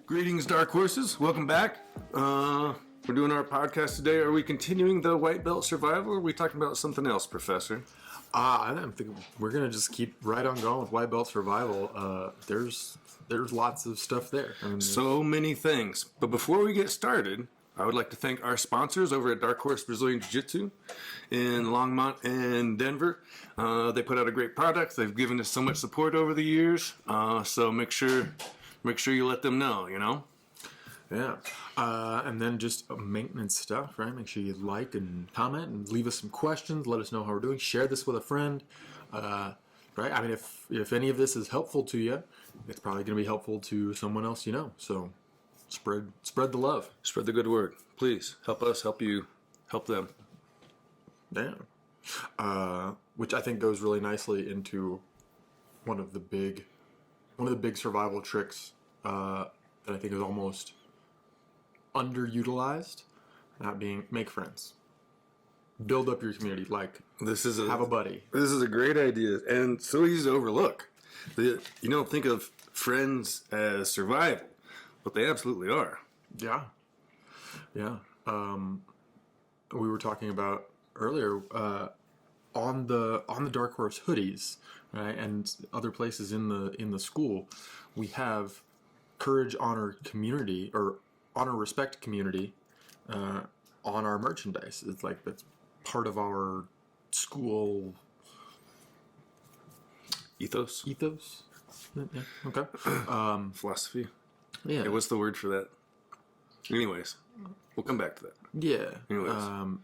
Greetings, Dark Horses. Welcome back. We're doing our podcast today. Are we continuing the white belt survival, or are we talking about something else, Professor? I'm thinking we're gonna just keep right on going with white belt survival. There's lots of stuff there. I mean, So many things. But before we get started, I would like to thank our sponsors over at Dark Horse Brazilian Jiu-Jitsu in Longmont and Denver. They put out a great product. They've given us so much support over the years. So make sure you let them know, you know? yeah. And then just maintenance stuff, right? Make sure you like and comment and leave us some questions. Let us know how we're doing. Share this with a friend. Right? I mean, if any of this is helpful to you, it's probably going to be helpful to someone else you know. So spread the love. Spread the good word. Please help us, help you, help them. Yeah. Which I think goes really nicely into one of the big survival tricks that I think is almost underutilized. That being, make friends, build up your community. Like, have a buddy. This is a great idea, and so easy to overlook. You don't think of friends as survival, but they absolutely are. Yeah. We were talking about earlier on the Dark Horse hoodies, right, and other places in the school, we have courage, honor, community, or honor, respect, community on our merchandise. It's like that's part of our school Ethos. Yeah. Okay. Philosophy. Yeah. Hey, what's the word for that? Anyways, we'll come back to that. Yeah. Anyways.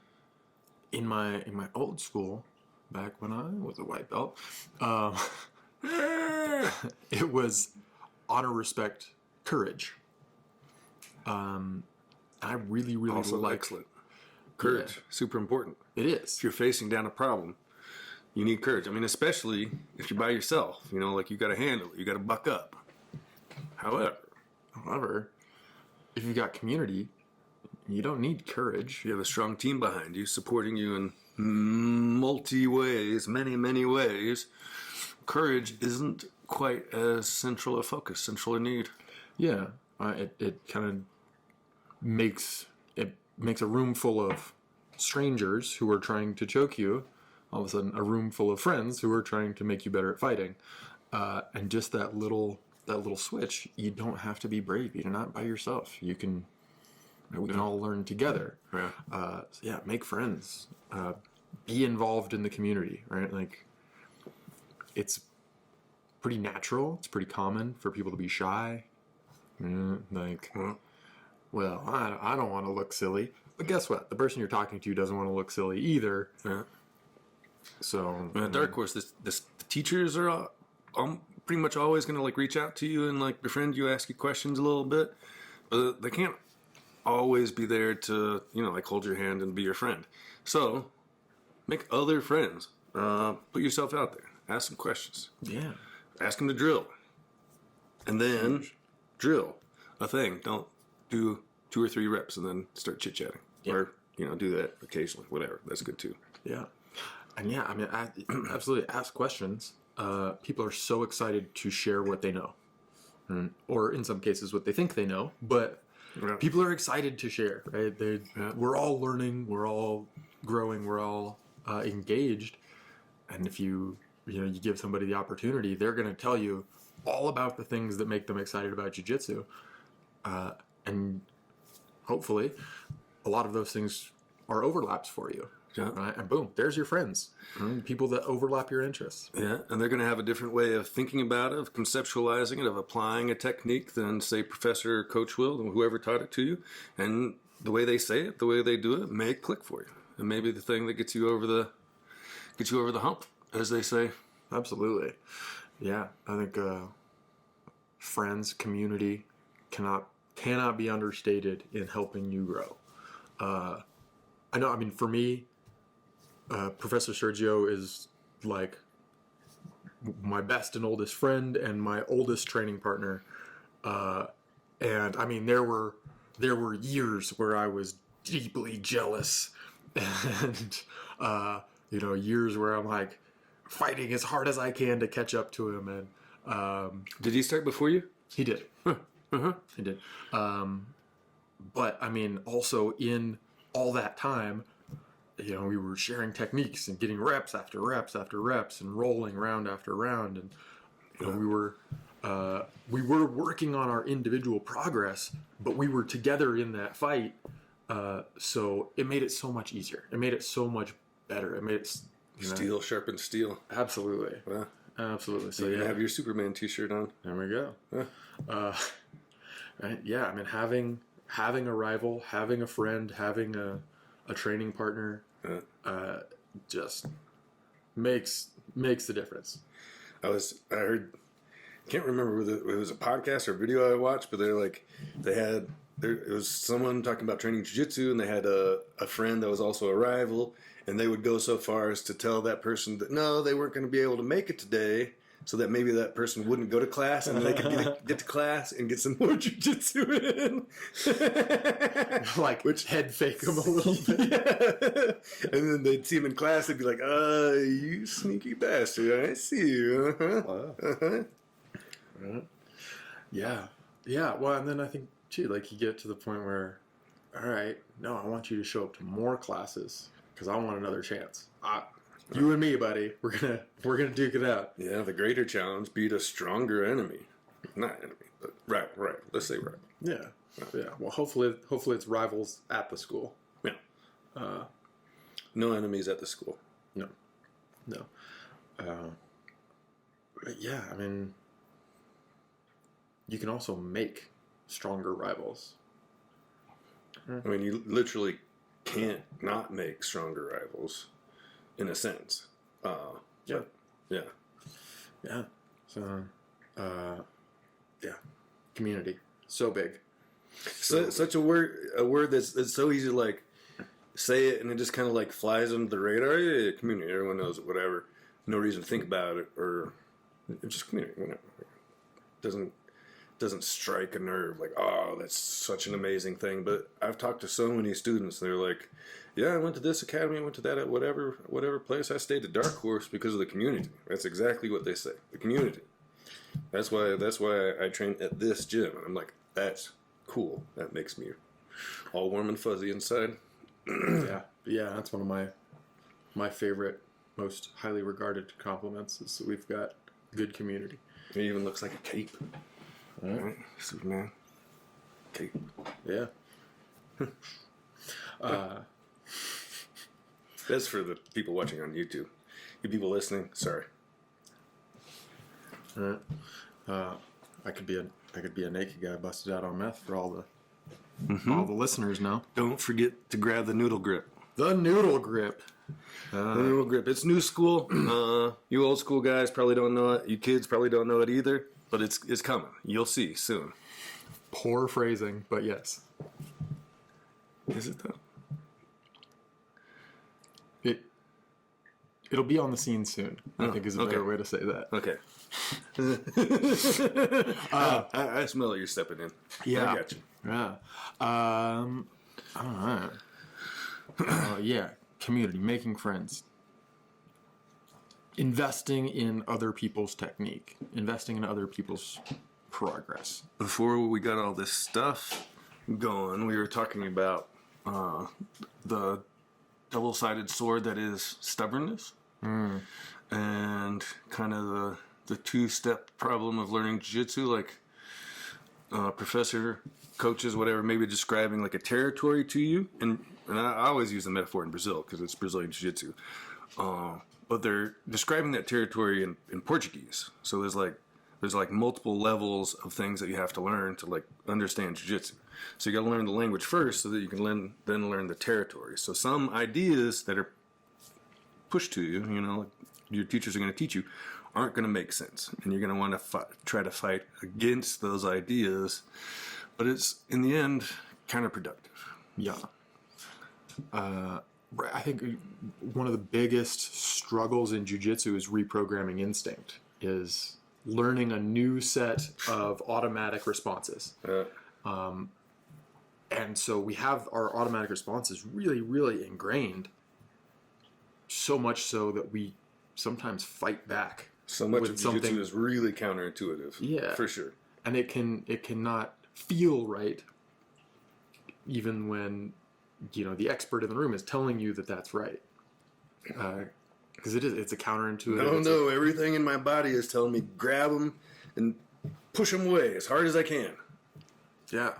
In my old school, back when I was a white belt, it was honor, respect, courage. I really Also like excellent. Courage, super important. it is. If you're facing down a problem, you need courage. I mean, especially if you're by yourself. You know, like you got to handle it. You got to buck up. However, if you've got community, you don't need courage. You have a strong team behind you, supporting you in many ways. Courage isn't quite as central a focus, central a need. Yeah, it kind of makes a room full of strangers who are trying to choke you, all of a sudden a room full of friends who are trying to make you better at fighting, and just that little switch. You don't have to be brave. You're not by yourself. We can all learn together. Yeah. Make friends. Be involved in the community, right? Like, it's pretty natural. It's pretty common for people to be shy. Well, I don't want to look silly. But guess what? The person you're talking to doesn't want to look silly either. Yeah. So, Dark Horse, the teachers are pretty much always going to like reach out to you and like befriend you, ask you questions a little bit, but they can't always be there to, like hold your hand and be your friend. So make other friends. Put yourself out there. Ask some questions. yeah. Ask them to drill. And then drill a thing. Don't do 2 or 3 reps and then start chit-chatting. Yeah. Or, do that occasionally. Whatever. That's good too. Yeah. And yeah, I mean, absolutely ask questions. People are so excited to share what they know. Or in some cases, what they think they know. But people are excited to share, right? We're all learning. We're all growing. We're all engaged. And if you give somebody the opportunity, they're going to tell you all about the things that make them excited about jiu-jitsu. And hopefully a lot of those things are overlaps for you. Yeah. Right? And boom, there's your friends. People that overlap your interests. Yeah, and they're going to have a different way of thinking about it, of conceptualizing it, of applying a technique than, say, Professor or Coach will, and whoever taught it to you. And the way they say it, the way they do it, may click for you. And maybe the thing that gets you over the hump, as they say. Absolutely. Yeah, I think friends, community cannot be understated in helping you grow. I know, I mean, for me, Professor Sergio is like my best and oldest friend and my oldest training partner. And I mean, there were years where I was deeply jealous and, years where I'm like fighting as hard as I can to catch up to him. And Did he start before you? he did. Huh. He did. But I mean, also in all that time, we were sharing techniques and getting reps after reps after reps and rolling round after round, and we were working on our individual progress, but we were together in that fight. So it made it so much easier. It made it so much better. It made it steel sharpens steel. Absolutely. Yeah. Absolutely. So you have your Superman T-shirt on. There we go. Yeah. Right? Yeah. I mean, having a rival, having a friend, having a training partner, just makes the difference. I heard, can't remember whether it was a podcast or video I watched, but it was someone talking about training jiu-jitsu, and they had a friend that was also a rival, and they would go so far as to tell that person that no, they weren't going to be able to make it today, so that maybe that person wouldn't go to class, and they could get to class and get some more jiu-jitsu in. Which head fake them a little bit. Yeah. And then they'd see him in class, they'd be like, you sneaky bastard, I see you. Right. Yeah. Well, and then I think too, like, you get to the point where, all right, no, I want you to show up to more classes because I want another chance. You and me, buddy, we're gonna duke it out. Yeah, the greater challenge: beat a stronger enemy, not enemy, but right. Let's say right. Yeah. Well, hopefully it's rivals at the school. Yeah. No enemies at the school. No. But yeah, I mean, you can also make stronger rivals. I mean, you literally can't not make stronger rivals, in a sense. Yeah. So, community, so big. Such a word that's so easy to like say it, and it just kind of like flies under the radar. Yeah, community, everyone knows it. Whatever, no reason to think about it, or just community. Whatever. Doesn't strike a nerve like, oh, that's such an amazing thing. But I've talked to so many students, and they're like, yeah, I went to this academy, I went to that at whatever place. I stayed at Dark Horse because of the community. That's exactly what they say. The community. That's why I train at this gym. And I'm like, that's cool. That makes me all warm and fuzzy inside. Yeah, that's one of my favorite, most highly regarded compliments is that we've got good community. It even looks like a cape. All right, Superman cape. Yeah. That's for the people watching on YouTube. You people listening, sorry. All right. I could be a naked guy busted out on meth for all the listeners now. Don't forget to grab the noodle grip. The noodle grip. The noodle grip. It's new school. You old school guys probably don't know it. You kids probably don't know it either. But it's coming. You'll see soon. Poor phrasing, but yes. Is it though? It'll be on the scene soon. I think is a better way to say that. Okay. I smell it. You're stepping in. Yeah. I got you. Yeah. All right. Yeah. Community, making friends, investing in other people's technique, investing in other people's progress. Before we got all this stuff going, we were talking about the double-sided sword that is stubbornness, and kind of the two-step problem of learning jiu-jitsu, like professor, coaches, whatever, maybe describing like a territory to you, and I always use the metaphor in Brazil because it's Brazilian jiu-jitsu, but they're describing that territory in Portuguese. So there's like multiple levels of things that you have to learn to like understand jiu-jitsu. So you got to learn the language first so that you can then learn the territory. So some ideas that are pushed to you, like your teachers are going to teach you, aren't going to make sense, and you're going to want to try to fight against those ideas, but it's in the end counterproductive. Yeah. I think one of the biggest struggles in jiu-jitsu is reprogramming instinct, is learning a new set of automatic responses. And so we have our automatic responses really, really ingrained, so much so that we sometimes fight back. So much of jiu-jitsu is really counterintuitive. Yeah. For sure. And it cannot feel right, even when, the expert in the room is telling you that that's right. Because it's a counterintuitive. No, everything in my body is telling me grab them and push them away as hard as I can. Yeah.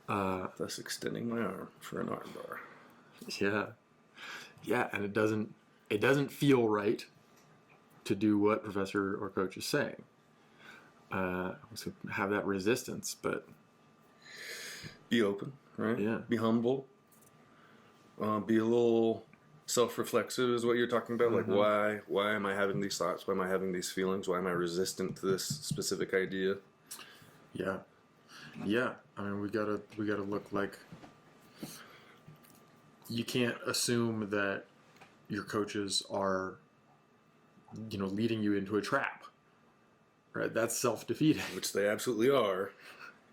Thus extending my arm for an arm bar. Yeah. Yeah, and it doesn't feel right to do what professor or coach is saying. So have that resistance, but Be open, right? Yeah. Be humble. Be a little self-reflexive is what you're talking about. Mm-hmm. Like, why am I having these thoughts? Why am I having these feelings? Why am I resistant to this specific idea? yeah. I mean, we gotta look like, you can't assume that your coaches are, leading you into a trap, right? That's self-defeating. Which they absolutely are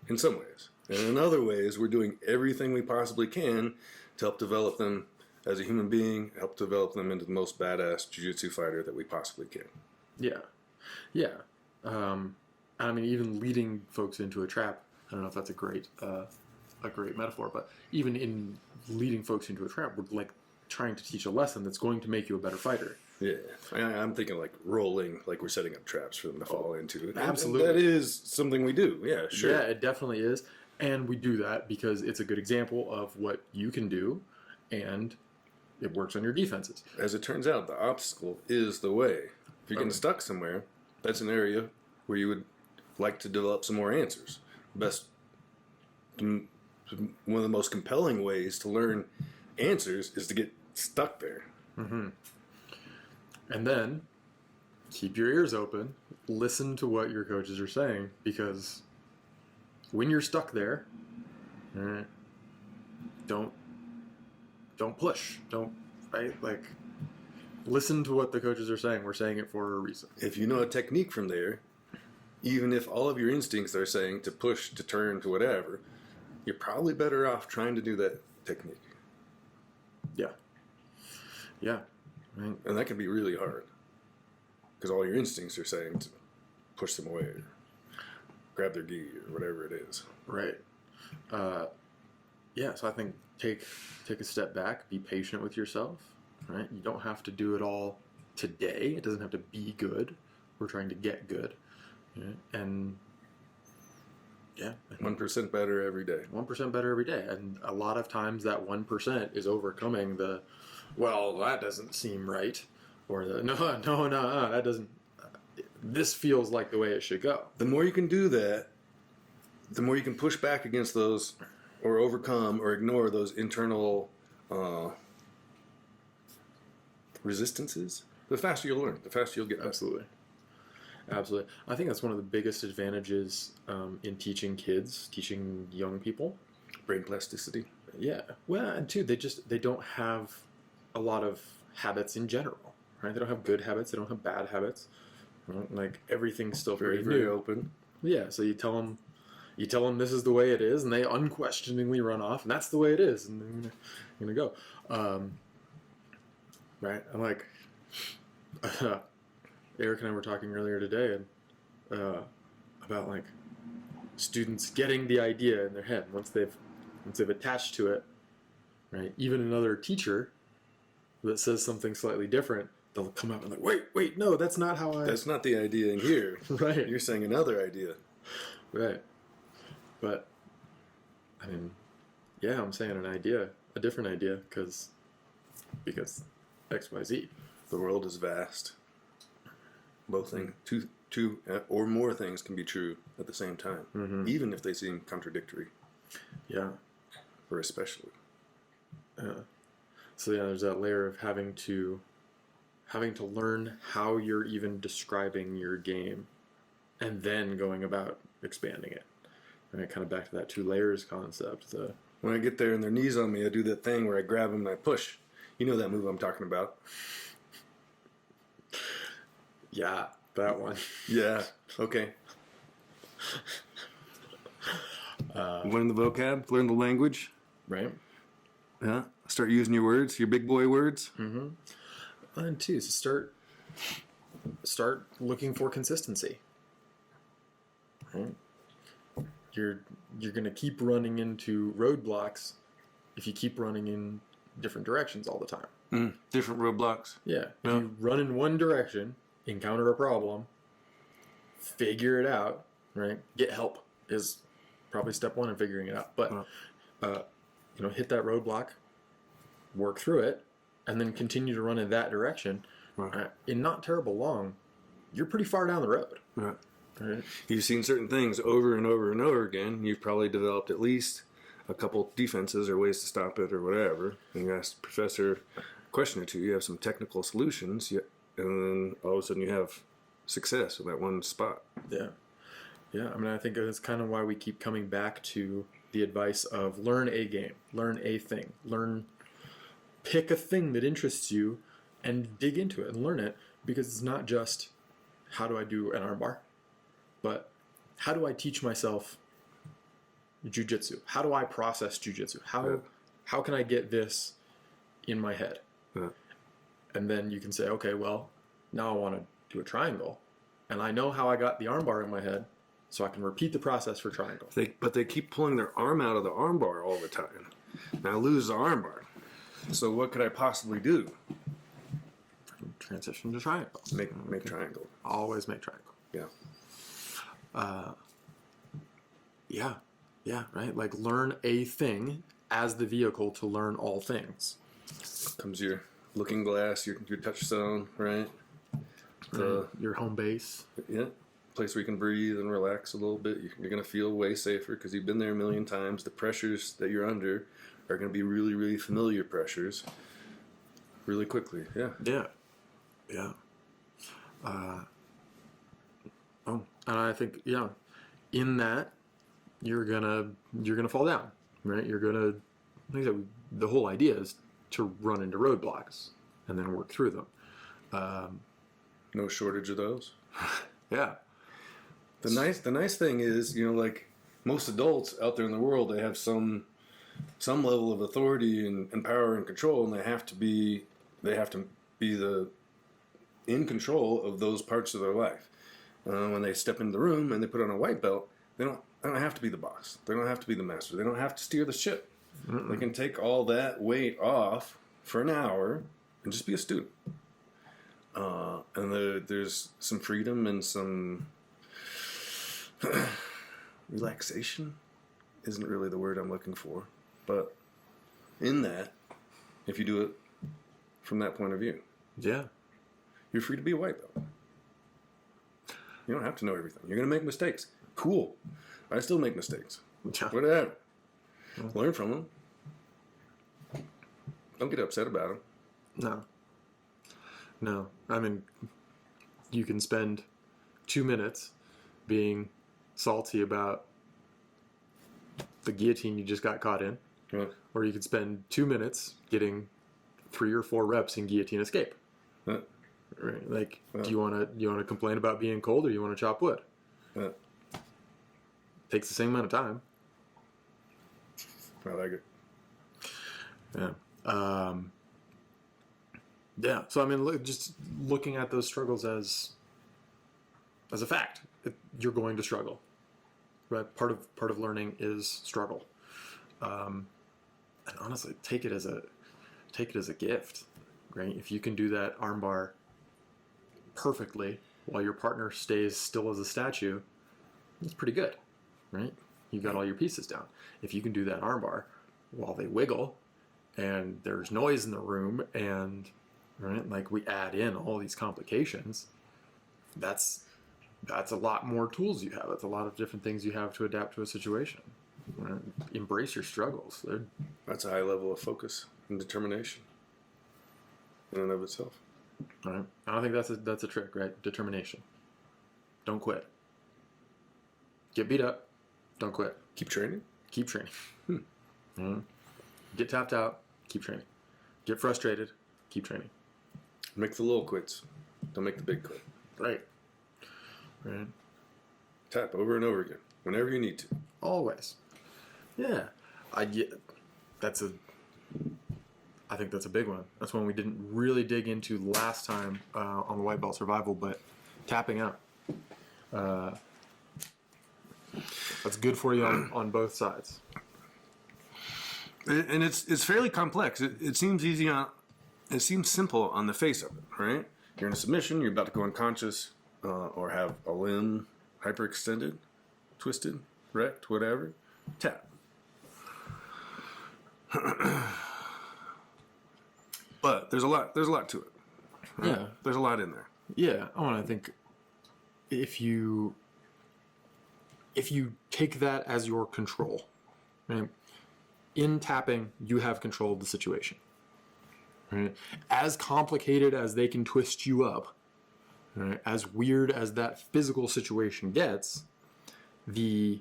in some ways. And in other ways, we're doing everything we possibly can to help develop them as a human being, help develop them into the most badass jiu-jitsu fighter that we possibly can. Yeah. I mean, even leading folks into a trap, I don't know if that's a great metaphor, but even in leading folks into a trap, we're like trying to teach a lesson that's going to make you a better fighter. Yeah, I'm thinking like rolling, like we're setting up traps for them to fall into. Absolutely. And that is something we do. Yeah, sure. Yeah, it definitely is. And we do that because it's a good example of what you can do, and it works on your defenses. As it turns out, the obstacle is the way. If you're getting stuck somewhere, that's an area where you would like to develop some more answers. One of the most compelling ways to learn answers is to get stuck there. Mm-hmm. And then keep your ears open, listen to what your coaches are saying, because when you're stuck there, don't push. Listen to what the coaches are saying. We're saying it for a reason. If you know a technique from there, even if all of your instincts are saying to push, to turn, to whatever, you're probably better off trying to do that technique. Yeah. Right. And that can be really hard because all your instincts are saying to push them away or grab their gi or whatever it is. Right. So I think take a step back, be patient with yourself, right? You don't have to do it all today. It doesn't have to be good. We're trying to get good. Right? And 1% better every day. 1% better every day. And a lot of times that 1% is overcoming the, well, that doesn't seem right. Or the, no, that doesn't, this feels like the way it should go. The more you can do that, the more you can push back against those or overcome or ignore those internal resistances, the faster you'll learn, the faster you'll get better. Absolutely. I think that's one of the biggest advantages in teaching kids, teaching young people. Brain plasticity. Yeah. Well, and two, they don't have a lot of habits in general, right? They don't have good habits. They don't have bad habits. Right? Like everything's still Very, pretty very new. open. Yeah. So you tell them this is the way it is, and they unquestioningly run off, and that's the way it is, and they're gonna go. Right. I'm like, Eric and I were talking earlier today, and about like students getting the idea in their head once they've attached to it, right? Even another teacher that says something slightly different, they'll come up and like, wait, no, that's not how That's not the idea in here. Right. You're saying another idea. Right. But I mean, yeah, I'm saying a different idea, because XYZ. The world is vast. Both things, two or more things can be true at the same time, even if they seem contradictory. Yeah. Or especially. So yeah, there's that layer of having to learn how you're even describing your game, and then going about expanding it. And kind of back to that 2 layers concept. When I get there and their knees on me, I do that thing where I grab them and I push. You know that move I'm talking about. Yeah, that one. Yeah. Okay. Learn the vocab, learn the language. Right. Yeah. Start using your words, your big boy words. Mm-hmm. And 2, so start looking for consistency. Right. you're going to keep running into roadblocks if you keep running in different directions all the time. Different roadblocks. Yeah. If you run in one direction, encounter a problem, figure it out, right? Get help is probably step one in figuring it out. But, hit that roadblock, work through it, and then continue to run in that direction. Right. In not terrible long, you're pretty far down the road. Right. Right? You've seen certain things over and over and over again. You've probably developed at least a couple defenses or ways to stop it or whatever. And you ask the professor a question or two. You have some technical solutions, and then all of a sudden you have success in that one spot. Yeah. Yeah. I mean, I think that's kind of why we keep coming back to the advice of learn a game, learn a thing, pick a thing that interests you and dig into it and learn it, because it's not just how do I do an armbar, but how do I teach myself jiu-jitsu? How do I process jiu-jitsu? How can I get this in my head? Yeah. And then you can say, okay, well, now I want to do a triangle, and I know how I got the armbar in my head, so I can repeat the process for triangle. But they keep pulling their arm out of the armbar all the time. Now I lose the armbar. So what could I possibly do? Transition to triangle. Make triangle. Always make triangle. Yeah. Yeah, right? Like learn a thing as the vehicle to learn all things. Comes your looking glass, your touchstone, right? Your home base. Yeah. Place where you can breathe and relax a little bit. You're going to feel way safer because you've been there a million times. The pressures that you're under are going to be really, really familiar pressures really quickly. Yeah. Yeah. And I think, in that, you're gonna fall down, right? You're gonna, like I said, the whole idea is to run into roadblocks and then work through them. No shortage of those. Yeah. The nice thing is, like most adults out there in the world, they have some level of authority and power and control, and they have to be in control of those parts of their life. When they step into the room and they put on a white belt, they don't have to be the boss. They don't have to be the master. They don't have to steer the ship. Mm-mm. They can take all that weight off for an hour and just be a student. And there's some freedom and some relaxation isn't really the word I'm looking for. But in that, if you do it from that point of view, you're free to be a white belt. You don't have to know everything. You're going to make mistakes. Cool. I still make mistakes. Whatever. Learn from them. Don't get upset about them. No. I mean, you can spend 2 minutes being salty about the guillotine you just got caught in. Yeah. Or you could spend 2 minutes getting 3 or 4 reps in guillotine escape. Yeah. Right? Like, do you want to complain about being cold, or you want to chop wood? Yeah. Takes the same amount of time. I like it. Yeah. Yeah. So I mean, just looking at those struggles as a fact, you're going to struggle. Right. Part of learning is struggle. And honestly, take it as a gift. Right. If you can do that armbar perfectly while your partner stays still as a statue, it's pretty good, right? You got all your pieces down. If you can do that armbar while they wiggle and there's noise in the room, and right, like we add in all these complications, that's a lot more tools you have. That's a lot of different things you have to adapt to a situation. Right? Embrace your struggles. That's a high level of focus and determination in and of itself. All right. I think that's a trick, right? Determination. Don't quit. Get beat up. Don't quit. Keep training. Keep training. Get tapped out. Keep training. Get frustrated. Keep training. Make the little quits. Don't make the big quit. Right. Tap over and over again whenever you need to. Always. Yeah. I think that's a big one. That's one we didn't really dig into last time on the white belt survival, but tapping out. That's good for you on both sides. And it's fairly complex. It seems easy it seems simple on the face of it, right? You're in a submission, you're about to go unconscious, or have a limb hyperextended, twisted, wrecked, whatever. Tap. But there's a lot to it. Right? Yeah. There's a lot in there. Yeah. I think if you take that as your control, right? In tapping, you have control of the situation. Right? As complicated as they can twist you up, right? As weird as that physical situation gets, the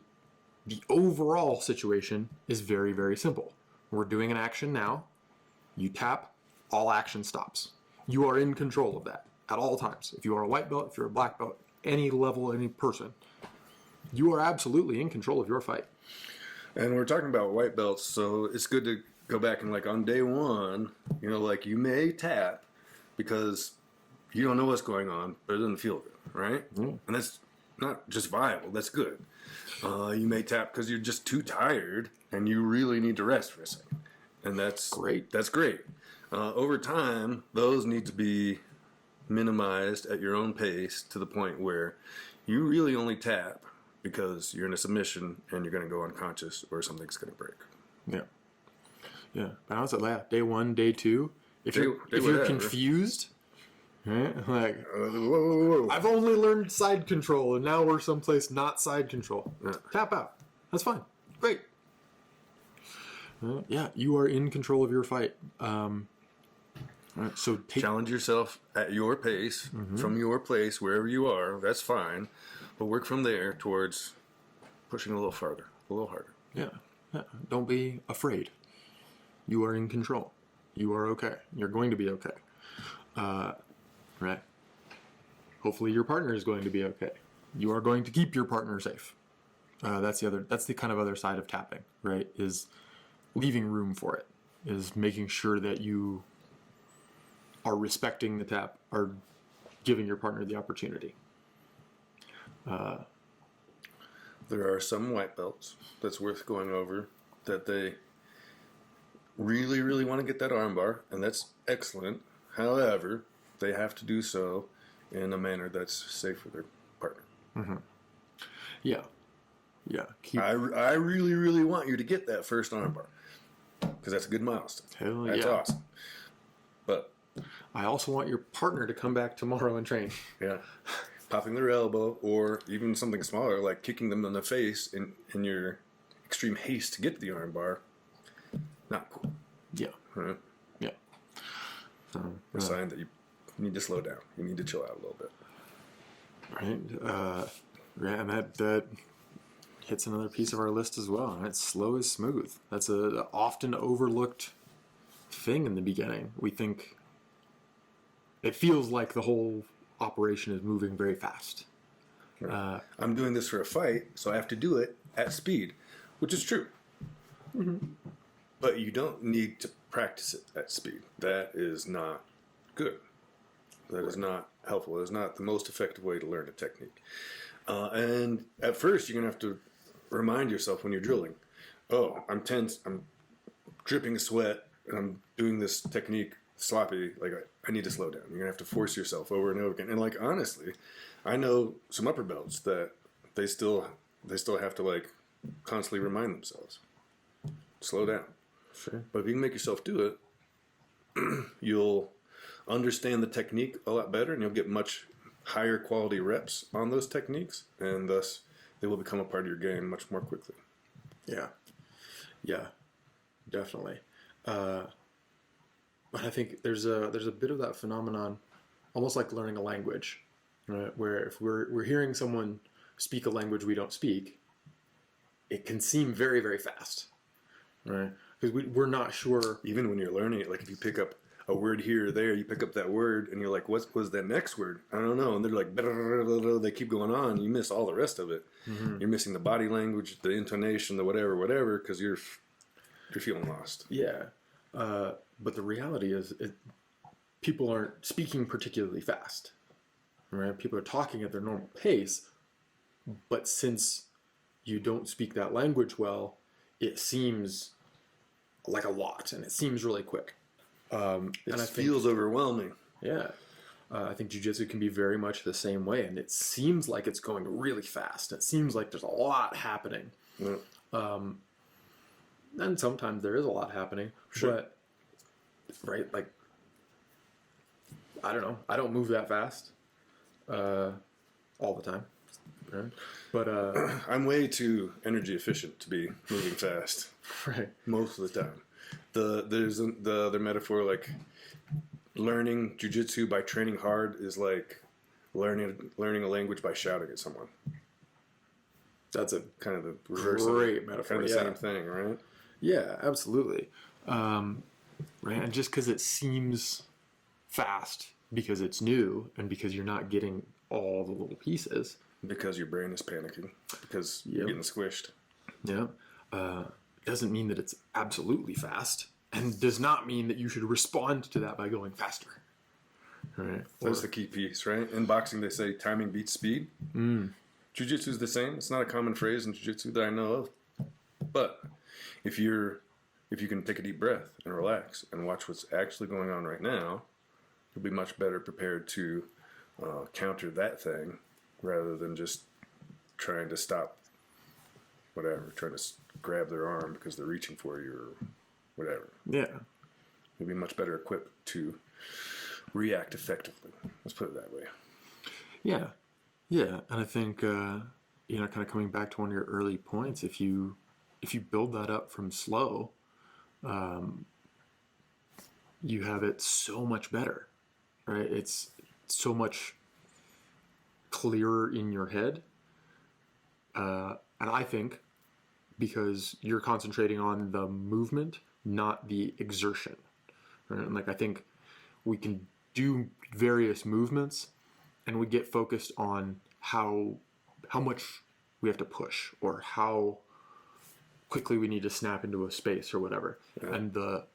overall situation is very, very simple. We're doing an action now. You tap, all action stops. You are in control of that at all times. If you are a white belt, if you're a black belt, any level, any person, you are absolutely in control of your fight. And we're talking about white belts, so it's good to go back and like on day one, like you may tap because you don't know what's going on, but it doesn't feel good, right? And that's not just viable, that's good. You may tap because you're just too tired and you really need to rest for a second. And that's Great. That's great. Over time, those need to be minimized at your own pace to the point where you really only tap because you're in a submission and you're going to go unconscious or something's going to break. Yeah. Yeah. But honestly, day one, day two, if you're confused, right? Like, Whoa. I've only learned side control and now we're someplace not side control. Yeah. Tap out. That's fine. Great. Yeah, you are in control of your fight. So challenge yourself at your pace, from your place, wherever you are. That's fine. But work from there towards pushing a little farther, a little harder. Yeah. Don't be afraid. You are in control. You are okay. You're going to be okay. Right. Hopefully your partner is going to be okay. You are going to keep your partner safe. That's the kind of other side of tapping, right? Is leaving room for it. Is making sure that you are respecting the tap, are giving your partner the opportunity. There are some white belts that's worth going over that they really, really want to get that armbar, and that's excellent. However, they have to do so in a manner that's safe for their partner. Yeah. I really, really want you to get that first armbar because that's a good milestone. Hell That's yeah. awesome. But I also want your partner to come back tomorrow and train. yeah, popping their elbow or even something smaller like kicking them in the face in your extreme haste to get the armbar, not cool. Yeah. Right? Yeah. A sign that you need to slow down. You need to chill out a little bit. Right. Yeah, and that hits another piece of our list as well. Right? Slow is smooth. That's a often overlooked thing in the beginning. We think it feels like the whole operation is moving very fast. Right. I'm doing this for a fight, so I have to do it at speed, which is true. But you don't need to practice it at speed. That is not good. That is not helpful. That is not the most effective way to learn a technique. And at first, you're going to have to remind yourself when you're drilling, oh, I'm tense, I'm dripping sweat, and I'm doing this technique sloppy, like I need to slow down. You're going to have to force yourself over and over again. And like, honestly, I know some upper belts that they still have to like constantly remind themselves, slow down. Sure. But if you can make yourself do it, you'll understand the technique a lot better and you'll get much higher quality reps on those techniques, and thus they will become a part of your game much more quickly. Yeah, definitely. But I think there's a bit of that phenomenon, almost like learning a language, right? Where if we're hearing someone speak a language we don't speak, it can seem very, very fast, right? Because we're not sure. Even when you're learning it, like if you pick up a word here or there, you pick up that word and you're like, what was that next word? I don't know. And they're like, they keep going on. You miss all the rest of it. You're missing the body language, the intonation, the whatever, because you're feeling lost. Yeah. But the reality is people aren't speaking particularly fast, right? People are talking at their normal pace, but since you don't speak that language well, it seems like a lot, and it seems really quick. And It I think, feels overwhelming. yeah, I think jiu-jitsu can be very much the same way, and it seems like it's going really fast. It seems like there's a lot happening. Yeah. And sometimes there is a lot happening, Sure. but, right, like, I don't know. I don't move that fast all the time. Right? But, I'm way too energy efficient to be moving fast right. most of the time. There's the other metaphor, like learning jujitsu by training hard is like learning a language by shouting at someone. That's a Kind of the reverse great of it. metaphor. Kind of the Yeah. same thing, right? Yeah, absolutely. Right. And just because it seems fast because it's new and because you're not getting all the little pieces. Because your brain is panicking. Because you're getting squished. Yeah. Doesn't mean that it's absolutely fast, and does not mean that you should respond to that by going faster. Right. That's the key piece, right? In boxing, they say timing beats speed. Jiu-jitsu is the same. It's not a common phrase in jiu-jitsu that I know of. But if you can take a deep breath and relax and watch what's actually going on right now, you'll be much better prepared to counter that thing rather than just trying to stop whatever, trying to grab their arm because they're reaching for you or whatever. Yeah. You'll be much better equipped to react effectively. Let's put it that way. Yeah. Yeah. And I think, kind of coming back to one of your early points, if you build that up from slow, you have it so much better, right? It's so much clearer in your head. And I think because you're concentrating on the movement, not the exertion. Right? And like, I think we can do various movements and we get focused on how much we have to push or how quickly we need to snap into a space or whatever. Yeah. And the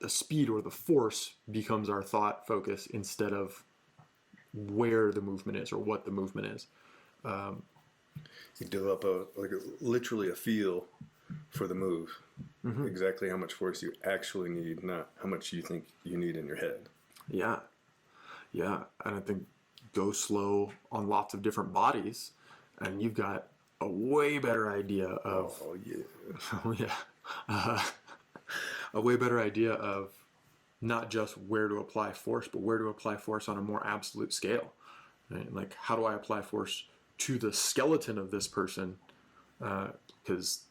speed or the force becomes our thought focus instead of where the movement is or what the movement is. You develop literally a feel for the move. Mm-hmm. Exactly how much force you actually need, not how much you think you need in your head. Yeah. Yeah. And I think go slow on lots of different bodies and you've got a way better idea of... Oh, yeah. Oh, yeah. A way better idea of not just where to apply force, but where to apply force on a more absolute scale. Right? Like, how do I apply force to the skeleton of this person? Because,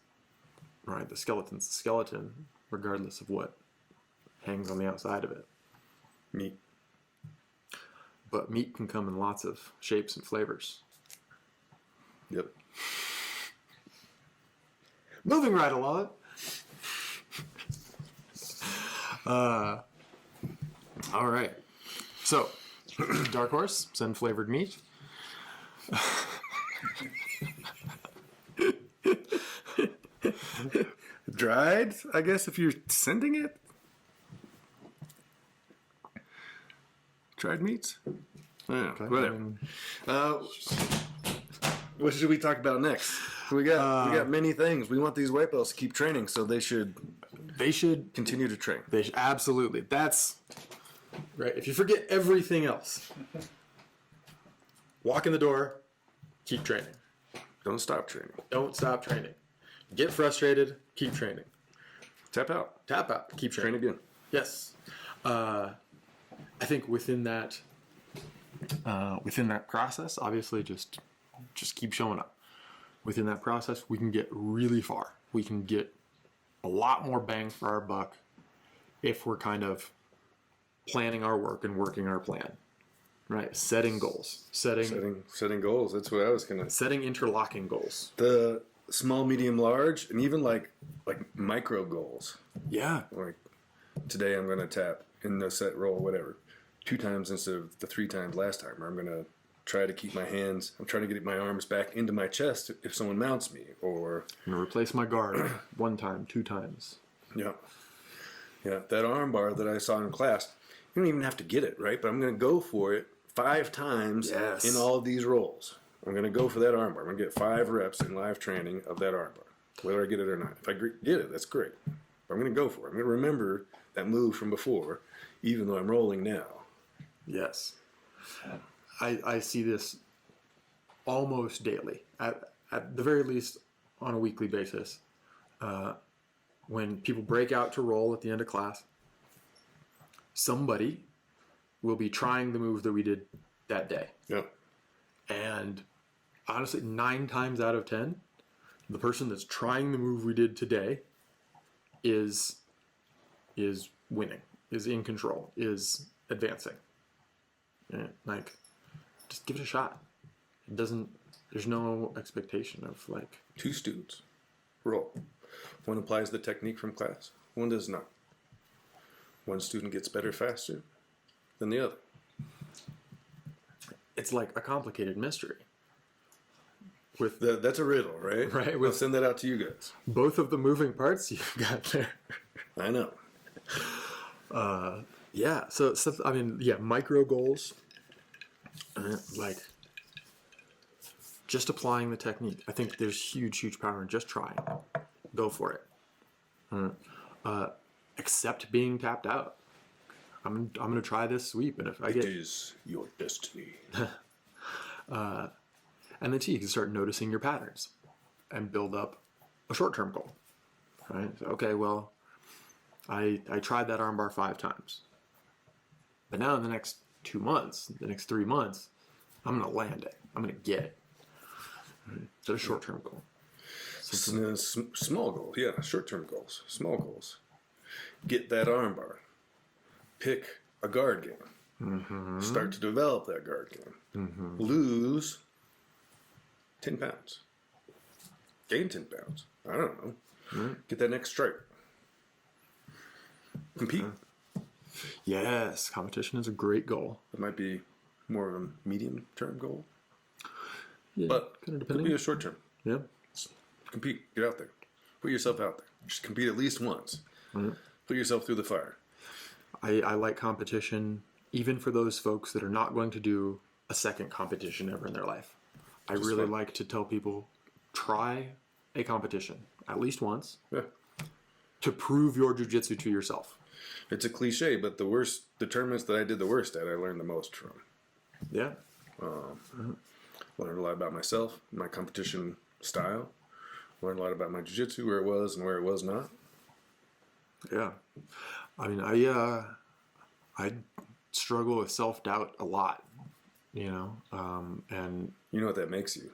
right, the skeleton's the skeleton, regardless of what hangs on the outside of it. Meat. But meat can come in lots of shapes and flavors. Yep. Moving right along. All right. So, dark horse, send flavored meat. Dried, I guess, if you're sending it. Dried meats? Yeah, whatever. What should we talk about next? We got many things. We want these white belts to keep training, so they should continue to train. They should, absolutely. That's right. If you forget everything else, walk in the door, keep training. Don't stop training. Don't stop training. Get frustrated, keep training. Tap out. Tap out, keep training. Train again. Yes. I think within that process, obviously just keep showing up. Within that process, we can get really far. We can get a lot more bang for our buck if we're kind of planning our work and working our plan. Right? Setting goals. Setting goals. That's what I was gonna. Setting interlocking goals. The small, medium, large, and even like micro goals. Yeah. Like today I'm gonna tap in the set roll, whatever, 2 times instead of the 3 times last time. Or I'm gonna try to keep my hands. I'm trying to get my arms back into my chest if someone mounts me. Or I'm gonna replace my guard 1 time, 2 times. Yeah. Yeah. That arm bar that I saw in class. You don't even have to get it, right? But I'm gonna go for it 5 times in all of these rolls. I'm going to go for that armbar. I'm going to get 5 reps in live training of that armbar, whether I get it or not. If I get it, that's great. But I'm going to go for it. I'm going to remember that move from before, even though I'm rolling now. Yes. I see this almost daily, at the very least on a weekly basis. When people break out to roll at the end of class, somebody will be trying the move that we did that day. Yeah. And honestly, 9 times out of 10, the person that's trying the move we did today is winning, is in control, is advancing. Yeah, like, just give it a shot. It doesn't. There's no expectation of like 2 students roll. One applies the technique from class. One does not. One student gets better faster than the other. It's like a complicated mystery. With That's a riddle, right? Right. We'll send that out to you guys. both of the moving parts you've got there. I know. Yeah. So I mean, yeah, micro goals. Like just applying the technique. I think there's huge power in just trying. Go for it. Accept being tapped out. I'm gonna try this sweep, and if I It get, is your destiny. and then you can start noticing your patterns, and build up a short-term goal. Right? So, okay, well, I tried that armbar 5 times, but now in the next 2 months, the next 3 months, I'm gonna land it. I'm gonna get it. Right? So a short-term goal. Small goals, yeah, short-term goals, small goals. Get that armbar. Pick a guard game. Mm-hmm. Start to develop that guard game. Mm-hmm. Lose 10 pounds. Gain 10 pounds. I don't know. Mm-hmm. Get that next stripe. Compete. Yes, competition is a great goal. It might be more of a medium-term goal, Yeah, but kind of it could depending. be a short-term. Yeah. Compete. Get out there. Put yourself out there. Just compete at least once. Mhm. Put yourself through the fire. I like competition, even for those folks that are not going to do a second competition ever in their life. I Just really fun. like to tell people, try a competition at least once Yeah. to prove your jujitsu to yourself. It's a cliche, but the tournaments that I did the worst at, I learned the most from. Yeah. Learned a lot about myself, my competition style. Learned a lot about my jiu-jitsu, where it was and where it was not. Yeah. I mean, I struggle with self-doubt a lot, you know, and You know what that makes you?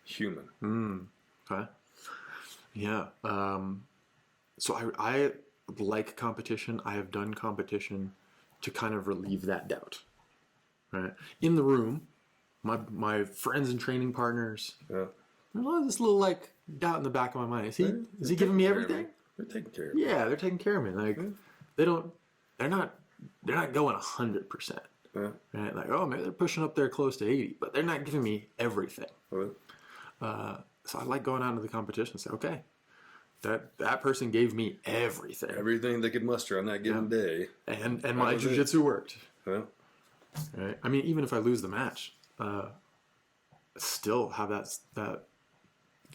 Human. okay. Yeah. So I like competition. I have done competition to kind of relieve that doubt. Right. In the room, my friends and training partners, Yeah. there's this little like doubt in the back of my mind. Is he giving me everything? They're taking care of me. Yeah, they're taking care of me. Like they're not going 100%. Yeah. Right? Like, oh, maybe they're pushing up there close to 80, but they're not giving me everything. Well, So I like going out into the competition and say, okay, that person gave me everything. everything they could muster on that given day. And my was it. jiu-jitsu worked. Yeah. Right? I mean, even if I lose the match, still have that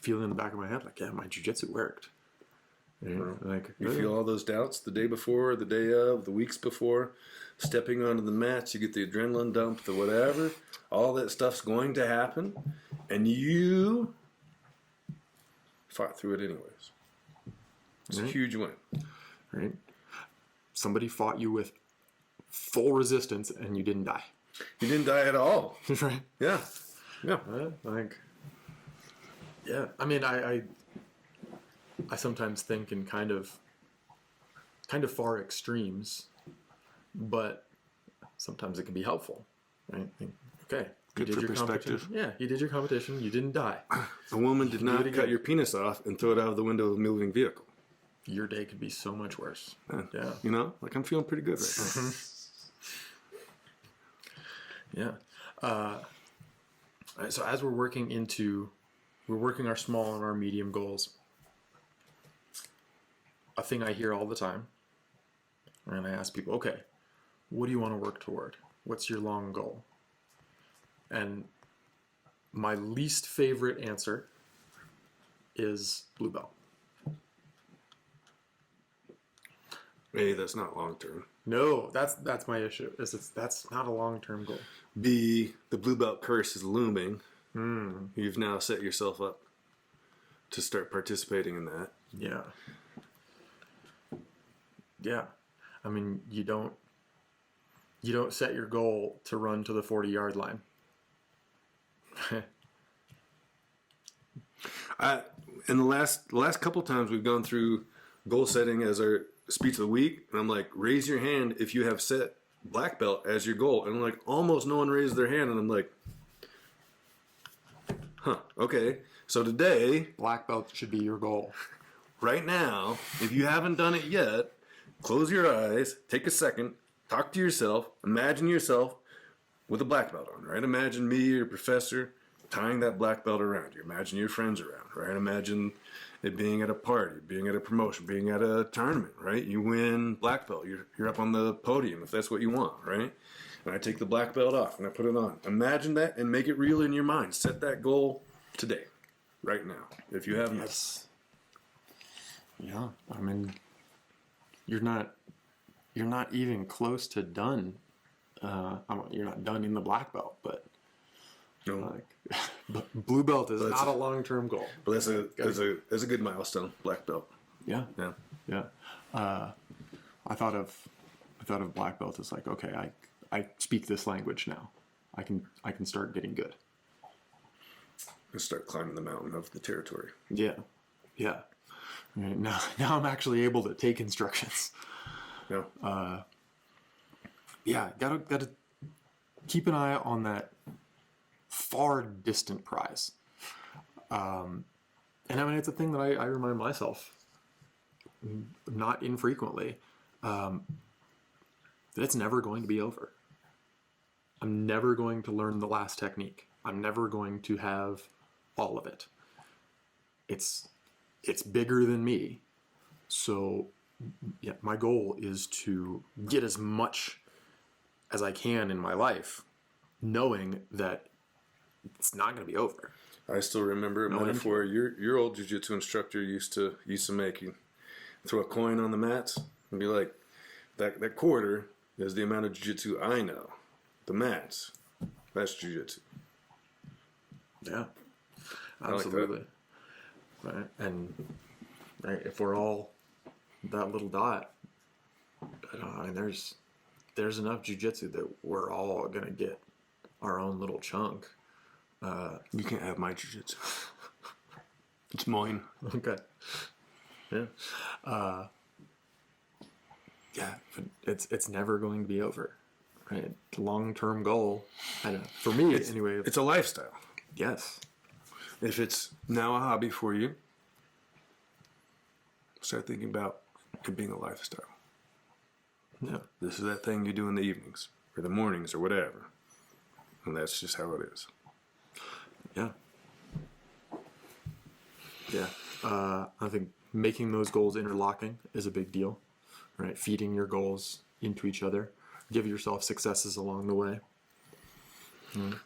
feeling in the back of my head, like, yeah, my jiu-jitsu worked. Right? Like, You feel all those doubts the day before, the day of, the weeks before, stepping onto the mats, you get the adrenaline dump, the whatever. All that stuff's going to happen, and you fought through it anyways. It's a huge win. right? Somebody fought you with full resistance and you didn't die. You didn't die at all. Right? Yeah. Yeah. Like, yeah. I mean, I sometimes think in kind of far extremes, but sometimes it can be helpful. Right? Think, okay, Good you did for your perspective. competition. Yeah, you did your competition. You didn't die. A woman did do not it again. cut your penis off and throw it out of the window of a moving vehicle. Your day could be so much worse. Yeah. You know, like I'm feeling pretty good right now. Yeah. All right, so as we're working our small and our medium goals, a thing I hear all the time, and I ask people, okay, what do you want to work toward? What's your long goal? And my least favorite answer is blue belt. A, that's not long term. No, that's my issue. That's not a long-term goal. B, the blue belt curse is looming. You've now set yourself up to start participating in that. Yeah. Yeah. I mean, you don't set your goal to run to the 40-yard line. In the last couple times we've gone through goal setting as our speech of the week, and I'm like, raise your hand if you have set black belt as your goal, and like almost no one raised their hand, and I'm like, okay. So today, Black belt should be your goal. right now, if you haven't done it yet, close your eyes, take a second, talk to yourself, imagine yourself with a black belt on, right? Imagine me, your professor, tying that black belt around you. Imagine your friends around, right? Imagine it being at a party, being at a promotion, being at a tournament, right? You win black belt. You're up on the podium if that's what you want, right? And I take the black belt off and I put it on. Imagine that and make it real in your mind. Set that goal today, right now, if you haven't. Yes. Yeah. I mean, you're not even close to done. You're not done in the black belt, but No. but blue belt is But not a long-term goal. But that's a good milestone, black belt. Yeah. Yeah. Yeah. I thought of black belt as like, okay, I speak this language now. I can start getting good. And start climbing the mountain of the territory. Yeah. Yeah. I mean, now I'm actually able to take instructions. Yeah. Yeah, gotta keep an eye on that far distant prize. And I mean, it's a thing that I remind myself, not infrequently, that it's never going to be over. I'm never going to learn the last technique. I'm never going to have all of it. It's bigger than me. So yeah, my goal is to get as much as I can in my life, knowing that it's not going to be over. I still remember a metaphor your old jiu-jitsu instructor used to make. You throw a coin on the mats and be like, that quarter is the amount of jiu-jitsu I know. The mats, that's jiu-jitsu. Yeah, absolutely. Like right, and right, if we're all that little dot, I mean, there's enough jiu-jitsu that we're all gonna get our own little chunk. You can't have my jiu-jitsu. It's mine. Okay. Yeah. Yeah, but it's never going to be over. Right? Long-term goal. I know. For me, anyway. It's a lifestyle. Yes. If it's now a hobby for you, start thinking about it being a lifestyle. Yeah. This is that thing you do in the evenings or the mornings or whatever. And that's just how it is. Yeah. Yeah. I think making those goals interlocking is a big deal, right? Feeding your goals into each other. Give yourself successes along the way.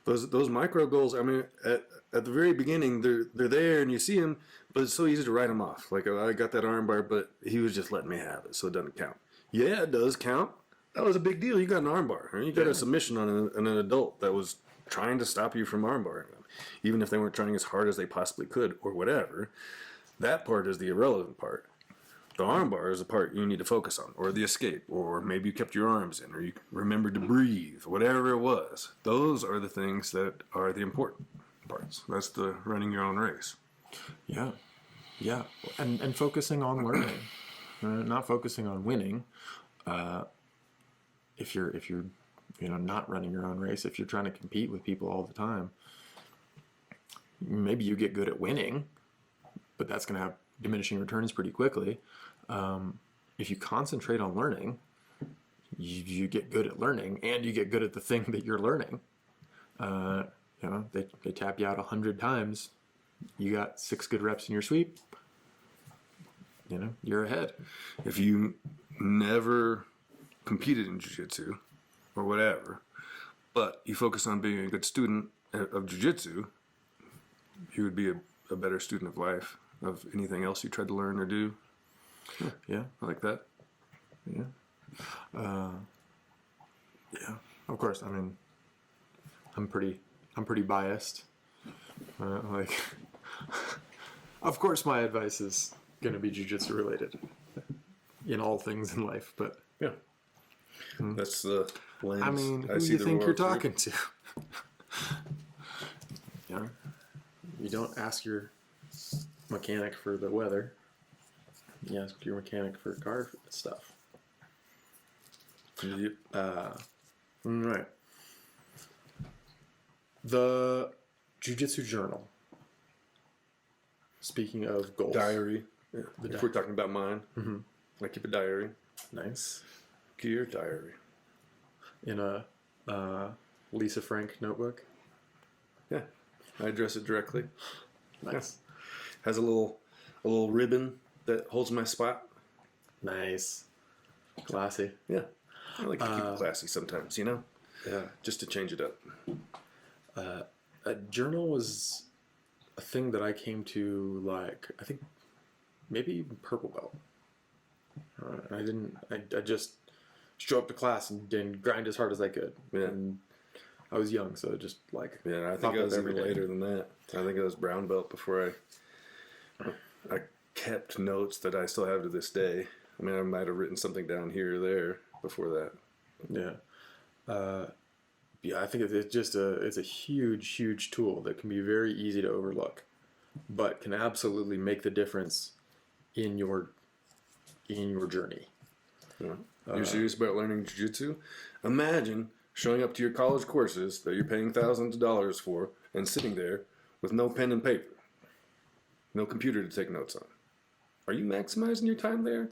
Those micro goals, I mean, at the very beginning, they're there and you see them, but it's so easy to write them off. Like, I got that arm bar, but he was just letting me have it, so it doesn't count. Yeah, it does count. That was a big deal. You got an arm bar. Right? You got a submission on an adult that was trying to stop you from arm barring them, even if they weren't trying as hard as they possibly could or whatever. That part is the irrelevant part. The arm bar is the part you need to focus on, or the escape, or maybe you kept your arms in, or you remembered to breathe, whatever it was. Those are the things that are the important parts. That's the running your own race. Yeah. Yeah. And focusing on learning, not focusing on winning. If you're not running your own race, if you're trying to compete with people all the time, maybe you get good at winning, but that's going to have diminishing returns pretty quickly. If you concentrate on learning, you get good at learning, and you get good at the thing that you're learning. They tap you out 100 times. You got 6 good reps in your sweep. You're ahead. If you never competed in jiu-jitsu or whatever, but you focus on being a good student of jiu-jitsu, you would be a better student of life, of anything else you tried to learn or do. Yeah. I like that. Yeah. Yeah. Of course. I mean, I'm pretty biased. Like, of course, my advice is going to be jiu-jitsu related in all things in life. But Yeah. That's the lens. I mean, who do see you the think you're world through. talking to? Yeah. You don't ask your mechanic for the weather. You ask your mechanic for car stuff. Yep. Right. The Jiu-Jitsu Journal. Speaking of goals. Diary. Yeah. If we're talking about mine, I keep a diary. Nice. Keep your diary. In a Lisa Frank notebook. Yeah. I address it directly. Nice. Has a little ribbon that holds my spot. Nice. Classy. Yeah. I like to keep it classy sometimes, you know? Yeah. Just to change it up. A journal was a thing that I came to, like, I think maybe even purple belt. I just show up to class and grind as hard as I could. Yeah. And I was young, so just like, Yeah, I think popped I up was every even day. later than that. I think I was brown belt before I kept notes that I still have to this day. I mean, I might have written something down here or there before that. Yeah. Yeah, I think it's a huge tool that can be very easy to overlook, but can absolutely make the difference in your journey. Yeah. You're serious about learning jiu-jitsu? Imagine showing up to your college courses that you're paying thousands of dollars for and sitting there with no pen and paper, no computer to take notes on. Are you maximizing your time there?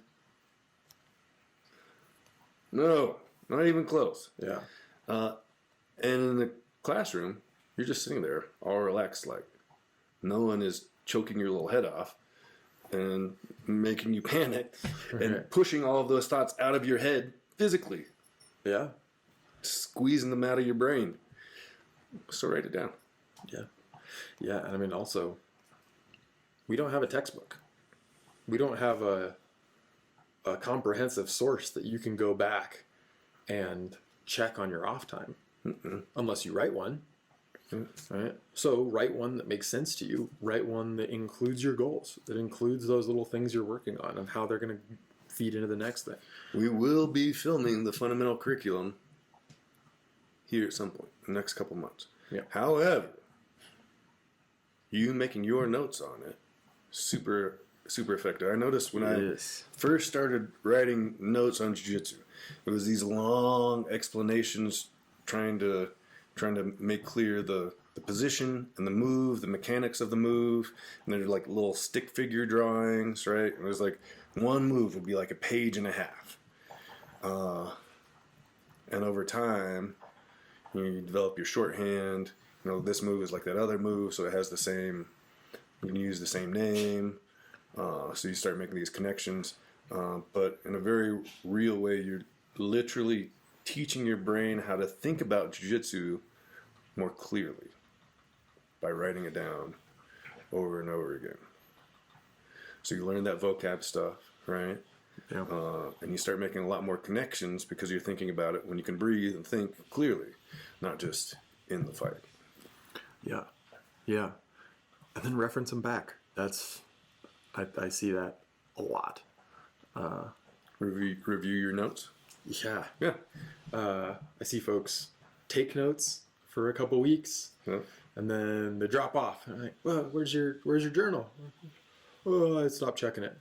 No, not even close. Yeah. And in the classroom, you're just sitting there all relaxed, like no one is choking your little head off and making you panic and pushing all of those thoughts out of your head physically, Yeah. squeezing them out of your brain. So write it down. Yeah. Yeah, and I mean also, we don't have a textbook. We don't have a comprehensive source that you can go back and check on your off time. Unless you write one. Right? So write one that makes sense to you. Write one that includes your goals. That includes those little things you're working on and how they're going to feed into the next thing. We will be filming the fundamental curriculum here at some point in the next couple months. Yeah. However, you making your notes on it, super effective. I noticed when I first started writing notes on jiu-jitsu, it was these long explanations trying to make clear the position and the move, the mechanics of the move, and they're like little stick figure drawings, right? It was like one move would be like a page and a half. And over time, you develop your shorthand. You know, this move is like that other move, so it has the same, you can use the same name. So you start making these connections. But in a very real way, you're literally teaching your brain how to think about jiu-jitsu more clearly by writing it down over and over again. So you learn that vocab stuff, right? Yeah. And you start making a lot more connections because you're thinking about it when you can breathe and think clearly, not just in the fight. Yeah. Yeah. And then reference them back. I see that a lot. Review your notes. Yeah. Yeah. I see folks take notes for a couple weeks, Yeah. and then they drop off. And I'm like, well, where's your journal? Oh, I stopped checking it.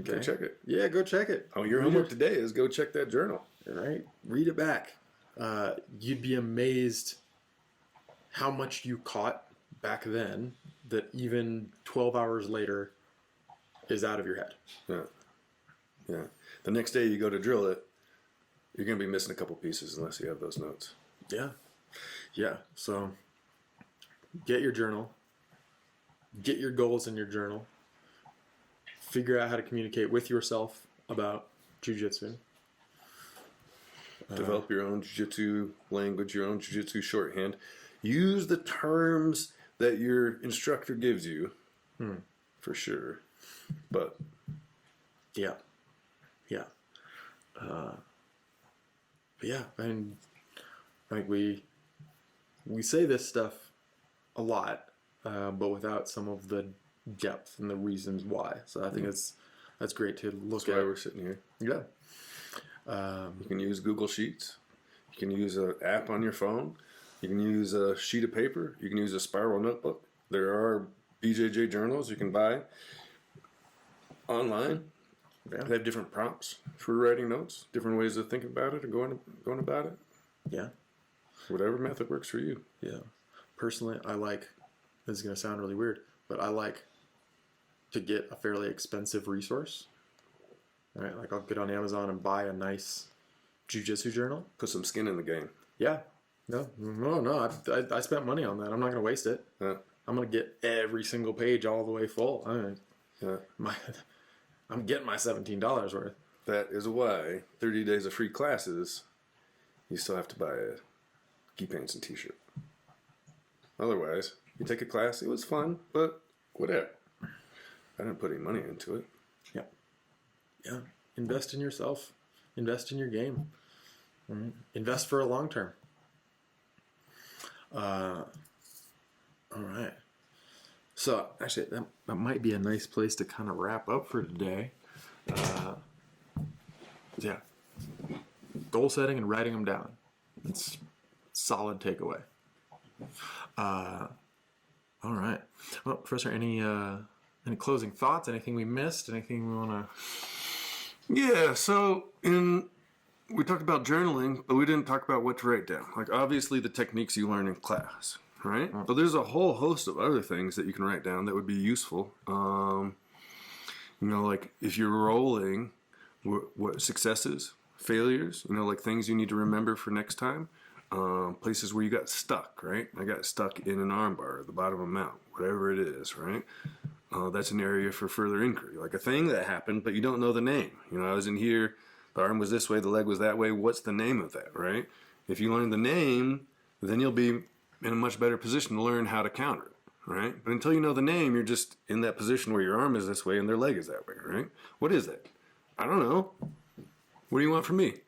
Go check it. Yeah, go check it. Oh, your homework today is go check that journal. Right? Read it back. You'd be amazed how much you caught back then that even 12 hours later is out of your head. Yeah. Yeah. The next day you go to drill it, you're going to be missing a couple pieces unless you have those notes. Yeah. Yeah. So get your journal. Get your goals in your journal. Figure out how to communicate with yourself about jiu-jitsu. Develop your own jiu-jitsu language, your own jiu-jitsu shorthand. Use the terms that your instructor gives you, for sure. But yeah. Yeah, and I think we say this stuff a lot, but without some of the depth and the reasons why. So I think that's great to look that's at. why we're sitting here. Yeah. You can use Google Sheets. You can use an app on your phone. You can use a sheet of paper. You can use a spiral notebook. There are BJJ journals you can buy online. Yeah. They have different prompts for writing notes, different ways of thinking about it or going about it. Yeah. Whatever method works for you. Yeah. Personally, I like, this is going to sound really weird, but I like to get a fairly expensive resource. All right, like I'll get on Amazon and buy a nice jiu-jitsu journal. Put some skin in the game. Yeah. No. I spent money on that. I'm not going to waste it. Yeah. I'm going to get every single page all the way full. Yeah. I'm getting my $17 worth. That is why 30 days of free classes, you still have to buy a gi pants and t-shirt. Otherwise, you take a class, it was fun, but whatever. I didn't put any money into it. Yeah. Invest in yourself. Invest in your game. Right? Invest for a long term. All right. So, actually, that might be a nice place to kind of wrap up for today. Yeah. Goal setting and writing them down. It's solid takeaway. All right. Well, Professor, any closing thoughts? Anything we missed? Anything we want to... Yeah, so we talked about journaling, but we didn't talk about what to write down. Like, obviously, the techniques you learn in class, right? But there's a whole host of other things that you can write down that would be useful. Like if you're rolling, what successes, failures, like things you need to remember for next time. Places where you got stuck, right? I got stuck in an armbar at the bottom of a mount, whatever it is, right? That's an area for further inquiry. Like a thing that happened, but you don't know the name. I was in here, the arm was this way, the leg was that way. What's the name of that, right? If you learn the name, then you'll be in a much better position to learn how to counter it, right? But until you know the name, you're just in that position where your arm is this way and their leg is that way, right? What is that? I don't know. What do you want from me?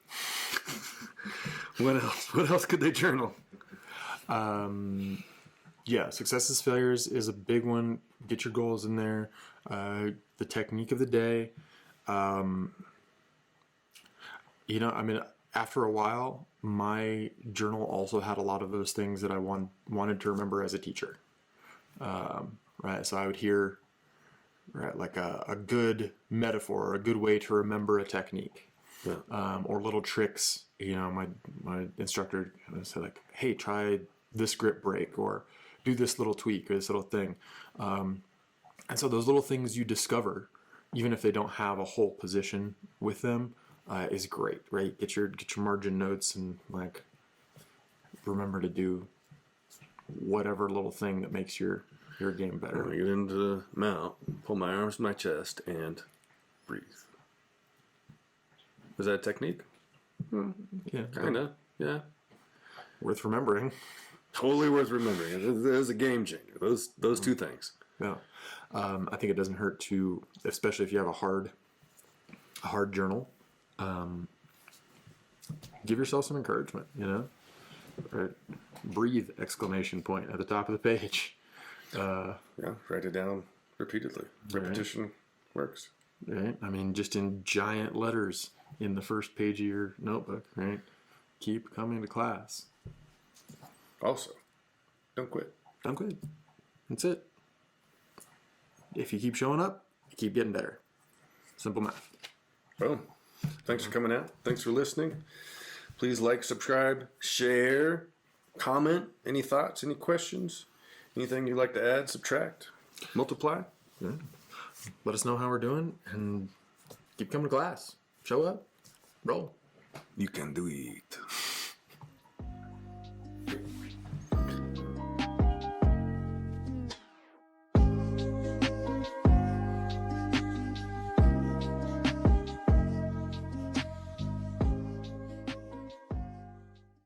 What else? What else could they journal? Yeah, successes, failures is a big one. Get your goals in there. The technique of the day. After a while, my journal also had a lot of those things that I wanted to remember as a teacher. Right, so I would hear, right, like a good metaphor, or a good way to remember a technique. Yeah. Or little tricks. My instructor said, like, hey, try this grip break, or do this little tweak, or this little thing. And so those little things you discover, even if they don't have a whole position with them, is great, right? Get your margin notes and like remember to do whatever little thing that makes your game better. When I get into the mount, pull my arms to my chest and breathe. Is that a technique? Yeah, Kinda. Yeah. worth remembering. Totally worth remembering. It is a game changer. Those two things. Yeah, I think it doesn't hurt to, especially if you have a hard journal, give yourself some encouragement. Right? Breathe! Exclamation point at the top of the page. Yeah, write it down repeatedly. Repetition works. Right. I mean, just in giant letters in the first page of your notebook. Right. Keep coming to class. Also, don't quit. Don't quit. That's it. If you keep showing up, you keep getting better. Simple math. Boom. Thanks for coming out. Thanks for listening. Please like, subscribe, share, comment. Any thoughts, any questions, anything you'd like to add, subtract, multiply? Yeah. Let us know how we're doing and keep coming to class. Show up. Roll. You can do it.